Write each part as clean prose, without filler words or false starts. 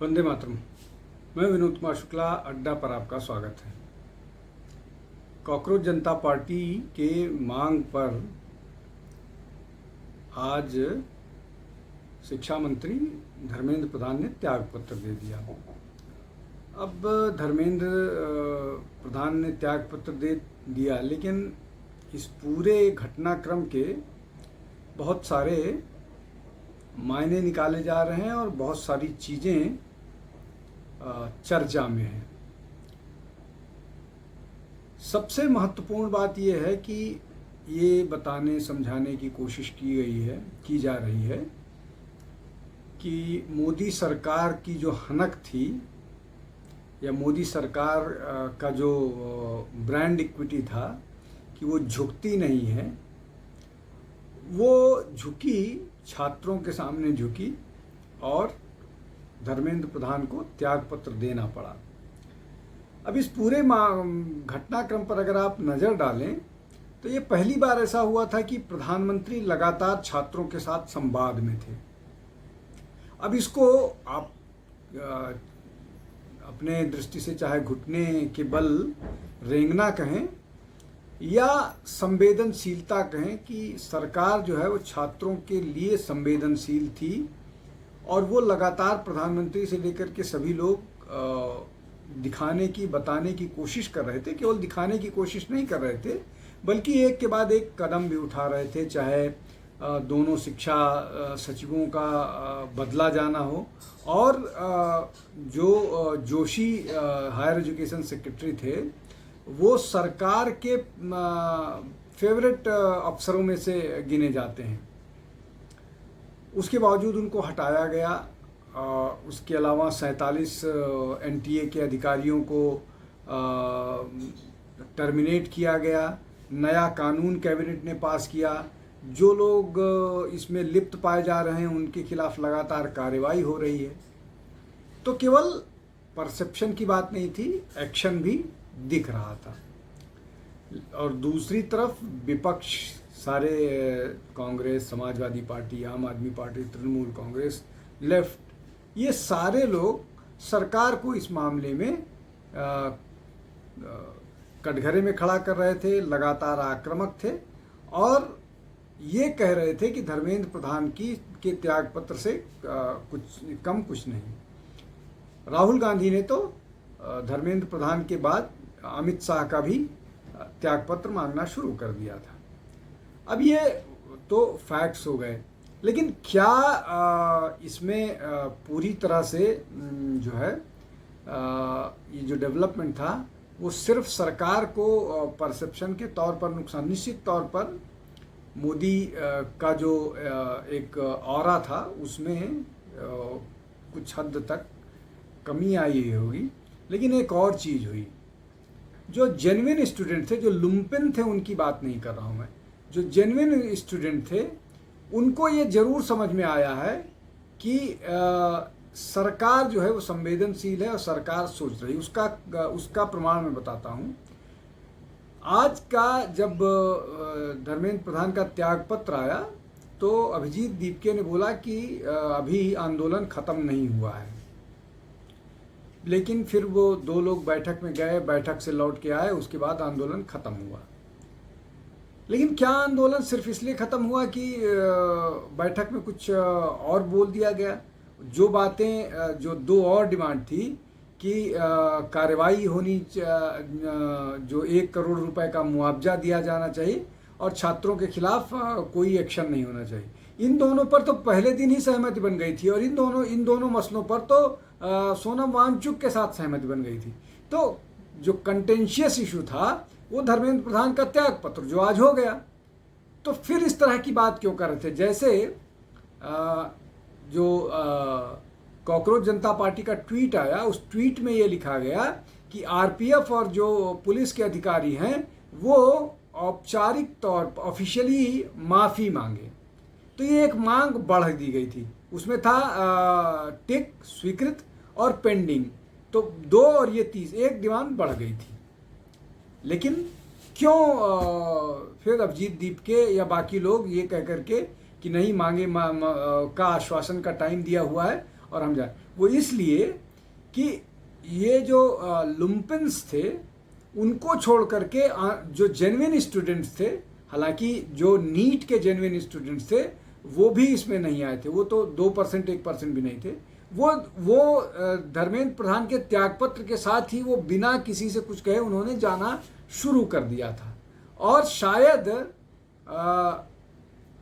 वंदे मातरम। मैं विनोद कुमार शुक्ला, अड्डा पर आपका स्वागत है। कॉकरोच जनता पार्टी के मांग पर आज शिक्षा मंत्री धर्मेंद्र प्रधान ने त्यागपत्र दे दिया। अब धर्मेंद्र प्रधान ने त्यागपत्र दे दिया, लेकिन इस पूरे घटनाक्रम के बहुत सारे मायने निकाले जा रहे हैं और बहुत सारी चीज़ें चर्चा में हैं। सबसे महत्वपूर्ण बात यह है कि ये बताने समझाने की कोशिश की जा रही है कि मोदी सरकार की जो हनक थी या मोदी सरकार का जो ब्रांड इक्विटी था कि वो झुकती नहीं है, वो झुकी, छात्रों के सामने झुकी और धर्मेंद्र प्रधान को त्यागपत्र देना पड़ा। अब इस पूरे घटनाक्रम पर अगर आप नज़र डालें तो ये पहली बार ऐसा हुआ था कि प्रधानमंत्री लगातार छात्रों के साथ संवाद में थे। अब इसको आप अपने दृष्टि से चाहे घुटने के बल रेंगना कहें या संवेदनशीलता कहें कि सरकार जो है वो छात्रों के लिए संवेदनशील थी और वो लगातार प्रधानमंत्री से लेकर के सभी लोग दिखाने की, बताने की कोशिश कर रहे थे। केवल दिखाने की कोशिश नहीं कर रहे थे, बल्कि एक के बाद एक कदम भी उठा रहे थे, चाहे दोनों शिक्षा सचिवों का बदला जाना हो और जो जोशी हायर एजुकेशन सेक्रेटरी थे वो सरकार के फेवरेट अफसरों में से गिने जाते हैं। उसके बावजूद उनको हटाया गया। उसके अलावा 47 एनटीए के अधिकारियों को टर्मिनेट किया गया। नया कानून कैबिनेट ने पास किया। जो लोग इसमें लिप्त पाए जा रहे हैं उनके खिलाफ लगातार कार्रवाई हो रही है। तो केवल परसेप्शन की बात नहीं थी, एक्शन भी दिख रहा था। और दूसरी तरफ विपक्ष, सारे कांग्रेस, समाजवादी पार्टी, आम आदमी पार्टी, तृणमूल कांग्रेस, लेफ्ट, ये सारे लोग सरकार को इस मामले में कटघरे में खड़ा कर रहे थे, लगातार आक्रामक थे और ये कह रहे थे कि धर्मेंद्र प्रधान के त्यागपत्र से कुछ नहीं। राहुल गांधी ने तो धर्मेंद्र प्रधान के बाद अमित शाह का भी त्यागपत्र मांगना शुरू कर दिया था। अब ये तो फैक्ट्स हो गए, लेकिन क्या इसमें पूरी तरह से जो है ये जो डेवलपमेंट था वो सिर्फ सरकार को परसेप्शन के तौर पर नुकसान, निश्चित तौर पर मोदी का जो एक ऑरा था उसमें कुछ हद तक कमी आई होगी, लेकिन एक और चीज़ हुई। जो जेन्युइन स्टूडेंट थे, जो लुम्पेन थे, उनकी बात नहीं कर रहा हूँ मैं, जो जेन्युइन स्टूडेंट थे उनको ये जरूर समझ में आया है कि सरकार जो है वो संवेदनशील है और सरकार सोच रही है। उसका प्रमाण मैं बताता हूँ। आज का जब धर्मेंद्र प्रधान का त्यागपत्र आया तो अभिजीत दीपके ने बोला कि अभी आंदोलन ख़त्म नहीं हुआ है, लेकिन फिर वो दो लोग बैठक में गए, बैठक से लौट के आए, उसके बाद आंदोलन ख़त्म हुआ। लेकिन क्या आंदोलन सिर्फ इसलिए ख़त्म हुआ कि बैठक में कुछ और बोल दिया गया? जो बातें, जो दो और डिमांड थी कि कार्रवाई होनी, जो 1 करोड़ रुपए का मुआवजा दिया जाना चाहिए और छात्रों के खिलाफ कोई एक्शन नहीं होना चाहिए, इन दोनों पर तो पहले दिन ही सहमति बन गई थी और इन दोनों मसलों पर तो सोनम वांगचुक के साथ सहमति बन गई थी। तो जो कंटेंशियस इशू था वो धर्मेंद्र प्रधान का त्यागपत्र, जो आज हो गया। तो फिर इस तरह की बात क्यों कर रहे थे? जैसे जो कॉकरोच जनता पार्टी का ट्वीट आया, उस ट्वीट में ये लिखा गया कि आरपीएफ और जो पुलिस के अधिकारी हैं वो औपचारिक तौर पर ऑफिशियली माफ़ी मांगे। तो ये एक मांग बढ़ दी गई थी। उसमें था टिक, स्वीकृत और पेंडिंग। तो 2 और ये 30, एक डिमांड बढ़ गई थी। लेकिन क्यों फिर अभिजीत दीपके या बाकी लोग ये कह करके कि नहीं, मांगे का आश्वासन का टाइम दिया हुआ है और हम जाए, वो इसलिए कि ये जो लुम्पेंस थे उनको छोड़ करके जो जेन्युइन स्टूडेंट्स थे, हालांकि जो नीट के जेन्युइन स्टूडेंट्स थे वो भी इसमें नहीं आए थे, वो तो 2% 1% भी नहीं थे। वो धर्मेंद्र प्रधान के त्यागपत्र के साथ ही वो बिना किसी से कुछ कहे उन्होंने जाना शुरू कर दिया था। और शायद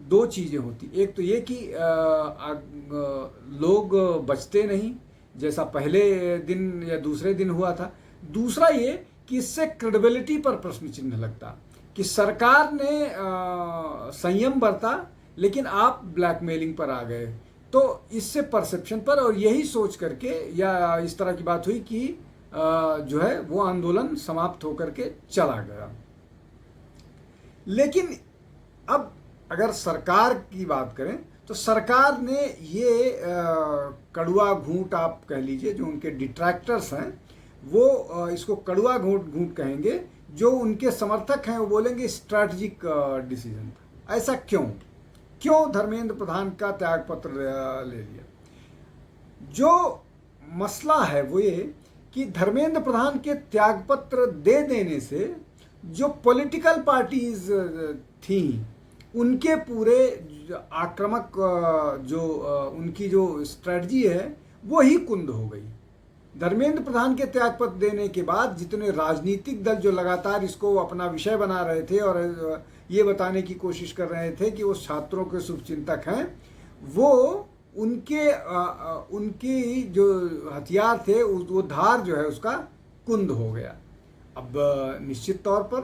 दो चीज़ें होती, एक तो ये कि लोग बचते नहीं जैसा पहले दिन या दूसरे दिन हुआ था, दूसरा ये कि इससे क्रेडिबिलिटी पर प्रश्न चिन्ह लगता कि सरकार ने संयम बरता लेकिन आप ब्लैकमेलिंग पर आ गए, तो इससे परसेप्शन पर, और यही सोच करके या इस तरह की बात हुई कि जो है वो आंदोलन समाप्त होकर के चला गया। लेकिन अब अगर सरकार की बात करें तो सरकार ने ये कड़वा घूंट आप कह लीजिए, जो उनके डिट्रैक्टर्स हैं वो इसको कड़वा घूंट कहेंगे, जो उनके समर्थक हैं वो बोलेंगे स्ट्रैटेजिक डिसीजन था। ऐसा क्यों धर्मेंद्र प्रधान का त्यागपत्र ले लिया? जो मसला है वो ये कि धर्मेंद्र प्रधान के त्यागपत्र दे देने से जो पॉलिटिकल पार्टीज थी उनके पूरे आक्रामक जो उनकी जो स्ट्रेटजी है वो ही कुंद हो गई। धर्मेंद्र प्रधान के त्यागपत्र देने के बाद जितने राजनीतिक दल जो लगातार इसको अपना विषय बना रहे थे और ये बताने की कोशिश कर रहे थे कि वो छात्रों के शुभचिंतक हैं, वो उनकी जो हथियार थे वो धार जो है उसका कुंद हो गया। अब निश्चित तौर पर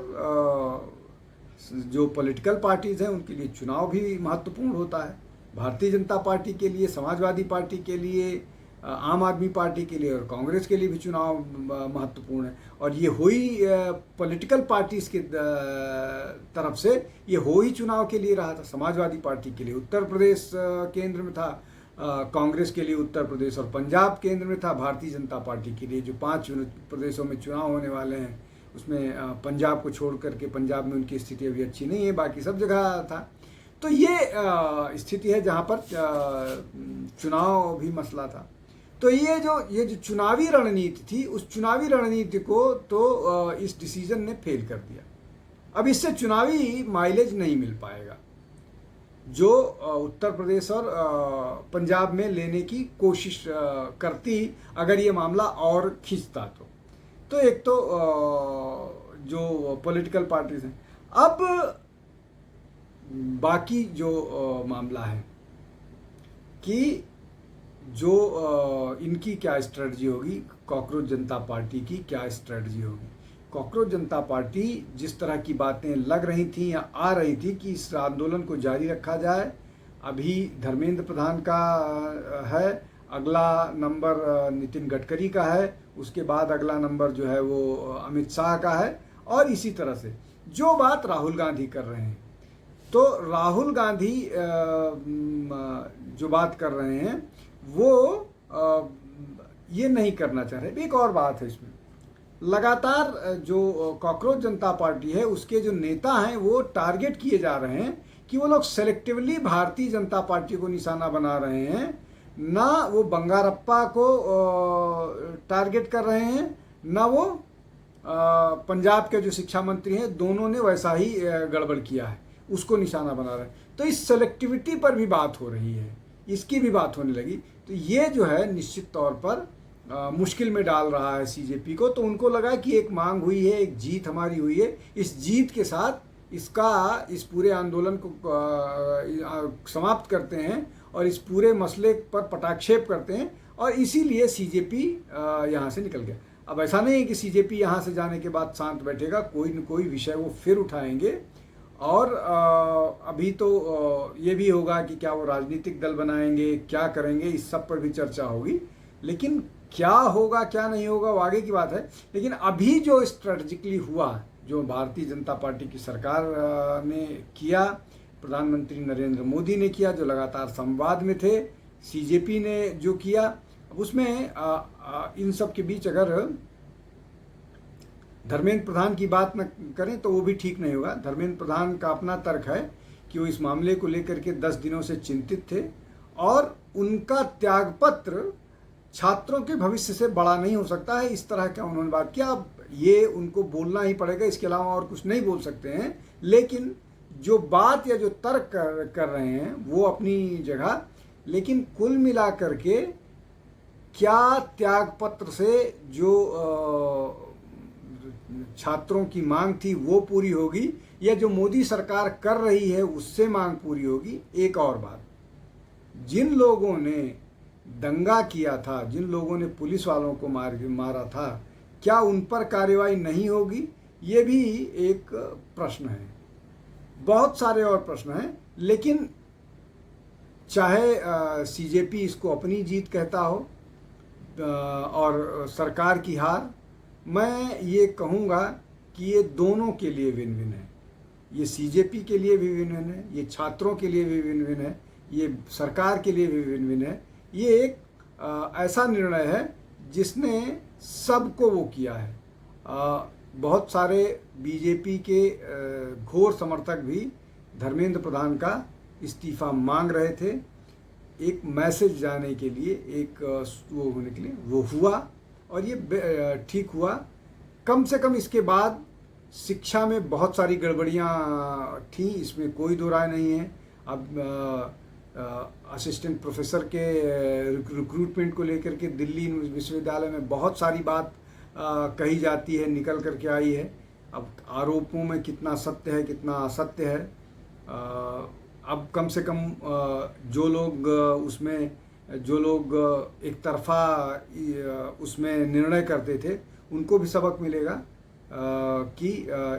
जो पॉलिटिकल पार्टीज़ हैं उनके लिए चुनाव भी महत्वपूर्ण होता है। भारतीय जनता पार्टी के लिए, समाजवादी पार्टी के लिए, आम आदमी पार्टी के लिए और कांग्रेस के लिए भी चुनाव महत्वपूर्ण है। और ये हो ही पॉलिटिकल पार्टीज़ के तरफ से ये हो ही चुनाव के लिए रहा था। समाजवादी पार्टी के लिए उत्तर प्रदेश केंद्र में था, कांग्रेस के लिए उत्तर प्रदेश और पंजाब केंद्र में था, भारतीय जनता पार्टी के लिए जो 5 प्रदेशों में चुनाव होने वाले हैं उसमें पंजाब को छोड़ करके, पंजाब में उनकी स्थिति अभी अच्छी नहीं है, बाकी सब जगह था। तो ये स्थिति है जहाँ पर चुनाव भी मसला था। तो ये जो चुनावी रणनीति थी, उस चुनावी रणनीति को तो इस डिसीजन ने फेल कर दिया। अब इससे चुनावी माइलेज नहीं मिल पाएगा जो उत्तर प्रदेश और पंजाब में लेने की कोशिश करती अगर ये मामला और खींचता तो एक तो जो पॉलिटिकल पार्टीज हैं। अब बाकी जो मामला है कि जो इनकी क्या स्ट्रेटजी होगी, कॉकरोच जनता पार्टी की क्या स्ट्रेटजी होगी। कॉकरोच जनता पार्टी जिस तरह की बातें लग रही थी या आ रही थी कि इस आंदोलन को जारी रखा जाए, अभी धर्मेंद्र प्रधान का है, अगला नंबर नितिन गडकरी का है, उसके बाद अगला नंबर जो है वो अमित शाह का है, और इसी तरह से जो बात राहुल गांधी कर रहे हैं। तो राहुल गांधी जो बात कर रहे हैं वो ये नहीं करना चाह रहे। एक और बात है इसमें, लगातार जो कॉकरोच जनता पार्टी है उसके जो नेता हैं वो टारगेट किए जा रहे हैं कि वो लोग सेलेक्टिवली भारतीय जनता पार्टी को निशाना बना रहे हैं, ना वो बंगारप्पा को टारगेट कर रहे हैं, ना वो पंजाब के जो शिक्षा मंत्री हैं दोनों ने वैसा ही गड़बड़ किया है, उसको निशाना बना रहे हैं। तो इस सेलेक्टिविटी पर भी बात हो रही है, इसकी भी बात होने लगी। तो ये जो है निश्चित तौर पर मुश्किल में डाल रहा है सीजेपी को। तो उनको लगा कि एक मांग हुई है, एक जीत हमारी हुई है, इस जीत के साथ इस पूरे आंदोलन को समाप्त करते हैं और इस पूरे मसले पर पटाक्षेप करते हैं, और इसीलिए सीजेपी यहाँ से निकल गया। अब ऐसा नहीं है कि सीजेपी यहाँ से जाने के बाद शांत बैठेगा, कोई न कोई विषय वो फिर उठाएंगे। और अभी तो ये भी होगा कि क्या वो राजनीतिक दल बनाएंगे, क्या करेंगे, इस सब पर भी चर्चा होगी। लेकिन क्या होगा क्या नहीं होगा वो आगे की बात है। लेकिन अभी जो स्ट्रेटजिकली हुआ, जो भारतीय जनता पार्टी की सरकार ने किया, प्रधानमंत्री नरेंद्र मोदी ने किया, जो लगातार संवाद में थे, सीजेपी ने जो किया, उसमें इन सब के बीच अगर धर्मेंद्र प्रधान की बात न करें तो वो भी ठीक नहीं होगा। धर्मेंद्र प्रधान का अपना तर्क है कि वो इस मामले को लेकर के 10 दिनों से चिंतित थे और उनका त्यागपत्र छात्रों के भविष्य से बड़ा नहीं हो सकता है। इस तरह का उन्होंने बात किया। अब ये उनको बोलना ही पड़ेगा, इसके अलावा और कुछ नहीं बोल सकते हैं। लेकिन जो बात या जो तर्क कर रहे हैं वो अपनी जगह, लेकिन कुल मिला करके क्या त्यागपत्र से जो छात्रों की मांग थी वो पूरी होगी, या जो मोदी सरकार कर रही है उससे मांग पूरी होगी? एक और बात, जिन लोगों ने दंगा किया था, जिन लोगों ने पुलिस वालों को मारा था, क्या उन पर कार्रवाई नहीं होगी? ये भी एक प्रश्न है। बहुत सारे और प्रश्न हैं, लेकिन चाहे सीजेपी इसको अपनी जीत कहता हो और सरकार की हार, मैं ये कहूँगा कि ये दोनों के लिए विन विन है। ये सीजेपी के लिए भी विन विन है, ये छात्रों के लिए भी विन विन है, ये सरकार के लिए भी विन विन है। ये एक ऐसा निर्णय है जिसने सबको वो किया है। बहुत सारे बीजेपी के घोर समर्थक भी धर्मेंद्र प्रधान का इस्तीफा मांग रहे थे, एक मैसेज जाने के लिए, एक वो होने के लिए, वो हुआ और ये ठीक हुआ। कम से कम इसके बाद शिक्षा में बहुत सारी गड़बड़ियाँ थी, इसमें कोई दो राय नहीं है। अब असिस्टेंट प्रोफेसर के रिक्रूटमेंट को लेकर के दिल्ली विश्वविद्यालय में बहुत सारी बात कही जाती है, निकल करके आई है। अब आरोपों में कितना सत्य है कितना असत्य है, अब कम से कम जो लोग एक तरफा उसमें निर्णय करते थे उनको भी सबक मिलेगा कि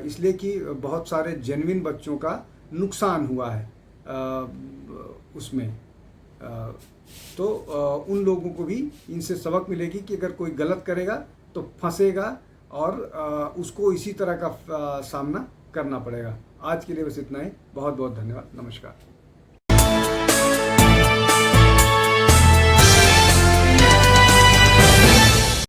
इसलिए कि बहुत सारे जेन्युइन बच्चों का नुकसान हुआ है उसमें। तो उन लोगों को भी इनसे सबक मिलेगी कि अगर कोई गलत करेगा तो फंसेगा और उसको इसी तरह का सामना करना पड़ेगा। आज के लिए बस इतना ही। बहुत बहुत धन्यवाद। नमस्कार।